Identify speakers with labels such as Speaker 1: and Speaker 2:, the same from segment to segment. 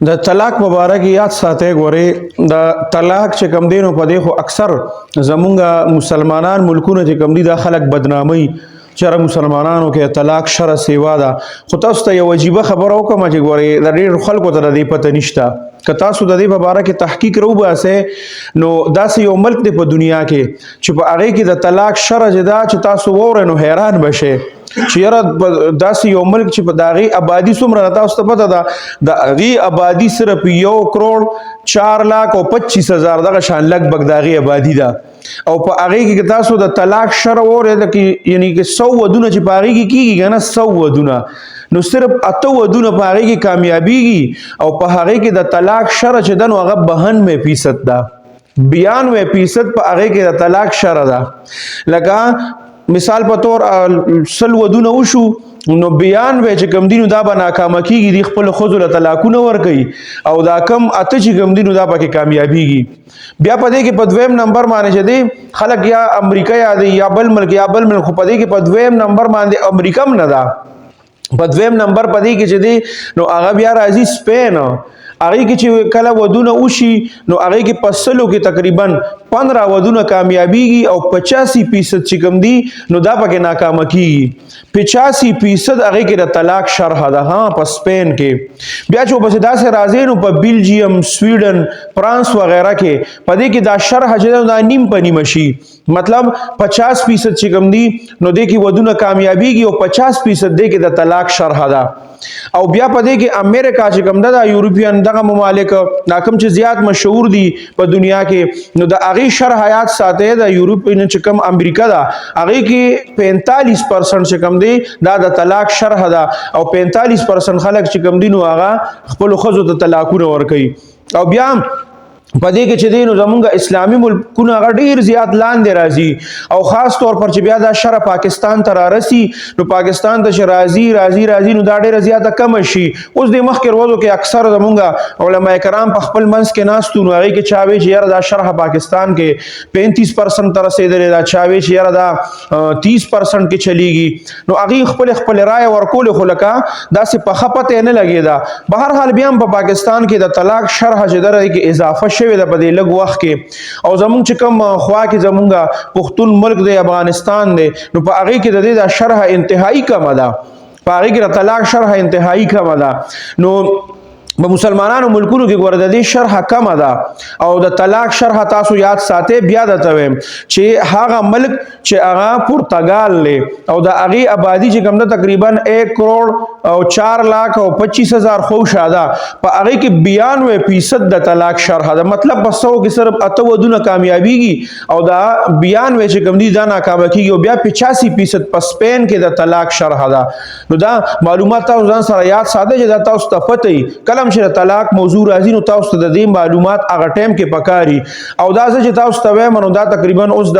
Speaker 1: د طلاق مبارک یاد ساتي غوري د طلاق چې کم دینو په دی خو اکثر زمونږ مسلمانان ملکونه چې کم دي د خلک بدنامي چېرې مسلمانانو کې طلاق شرع سیوا ده خو تاسو ته یو عجیبه خبره وکړم چې غوري د ډېر خلکو ته د دې پته نشته که تاسو د دې په باره کې تحقیق وباسئ نو داسې یو ملک دی په دنیا کې چې په هغې کې د طلاق شرع ده چې تاسو واورئ نو حیران بشئ چې یاره داسې یو ملک چې په د هغې آبادي څومره ده تاسو ته پته ده د هغې آبادي صرف 1,04,25,000 دغه شان لږ بګ د هغې آبادي ده او په هغې کې تاسو د طلاق شرع واورئ یعنې که 100 ودونه چې په هغې کې کېږي که نه 100 ودونه نو صرف 8 ودونه په هغې کې کامیابیږي او په هغې کې د طلاق شرع چې ده نو هغه 92% ده 92% په هغې کې د طلاق شرع ده لکه مثال په طور 100 ودونه وشو نو 92 چې کم دي نو دا به ناکامه کېږي دي خپلو ښځو له طلاقونه ورکوي او دا کم 8 چې کم دي نو دا پکې کامیابیږي بیا په دې کې په دویم نمبر باندې چې دی خلک یا امریکا یادوي یا بل ملک خو په دې کې په دویم نمبر باندې امریکا هم نه ده په دویم نمبر په دې کې چې دی نو هغه بیا راځي سپین هغې کې چې کله ودونه وشي نو هغې کې په 100 کې تقریبا 15 ودونه کامیابیږي او 85% چې کوم دي نو دا پکې ناکامه کېږي 85% هغې کې د طلاق شرح ده ها په سپین کې بیا چې پسې داسې راځي نو په بلجیم سویډن فرانس وغیره کې په دې کې دا شرح چې دا نیم په نیمه شي مطلب 50% چې کوم دي نو دې کې ودونه کامیابیږي او 50% دې کې د طلاق شرح ده او بیا په دې کې امریکا چې کوم ده یورپین دغه ممالک دا کوم چې زیات مشهور دي په دنیا کې نو د هغې شرح حیات ساتي د یورپین چې کوم امریکا ده هغې کې 45% چې کوم دی دا د طلاق شرح ده او 45% خلک چې کوم دي نو هغه خپلو ښځو ته طلاقونه ورکوي او بیا په دې کې چې دی نو زمونږ اسلامي ملکونه هغه ډېر زیات لاندې راځي او خاص طور پر چې بیا دا شرع پاکستان ته رارسي نو پاکستان ته چې راځي نو دا ډېره زیاته کمه شي اوس د مخکې ورځو کې اکثر زمونږ علما کرام په خپل منځ کې ناست نو هغې کې چا وی چې یاره دا شرح پاکستان کې 35% ته رسېدلې ده چا وی چې یاره دا 30% کې چلیږي نو هغې خپل رایه ورکولې خو لکه داسې پخه پته یې نه لګېده بهرحال بیا هم په پاکستان کې د طلاق شرح چې ده کې اضافه شوی ده په دې لږ وخت کې او زمونږ چې کوم خوا کې زمونږ پښتون ملک دی افغانستان دی نو په هغې کې د دې د شرح انتهایی کمه ده په هغې کې د طلاق شرح انتهایی کمه ده نو په مسلمانانو ملکونو کې ګوره د دې شرح کمه ده او د طلاق شرح تاسو یاد ساتئ بیا درته وایم چې هغه ملک چې هغه پرتګال دی او د هغې آبادي چې کوم ده تقریبا 1,04,25,000 خوشه ده په هغې کې 92% د طلاق شرح ده مطلب په 100 کې صرف 8 ودونه کامیابیږي او دا 92 چې کوم دي دا ناکامه کېږي او بیا 85% په سپین کې د طلاق شرح ده نو دا معلومات تاسو ځان سره یاد ساتئ چې دا تاسو ته پته وي کله چې د طلاق موضوع راځي نو تاسو ته د دې معلومات هغه ټایم کې پکاري او دا څه چې تاسو ته وایم نو دا تقریبا اوس د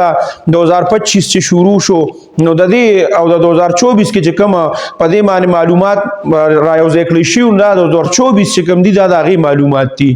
Speaker 1: 2025 چې شروع شو نو د دې او د 2024 کې چې کوم په دې باندې معلومات را یوځای کړي شي نو دا د 2024 چې کوم دي دا د هغې معلومات دي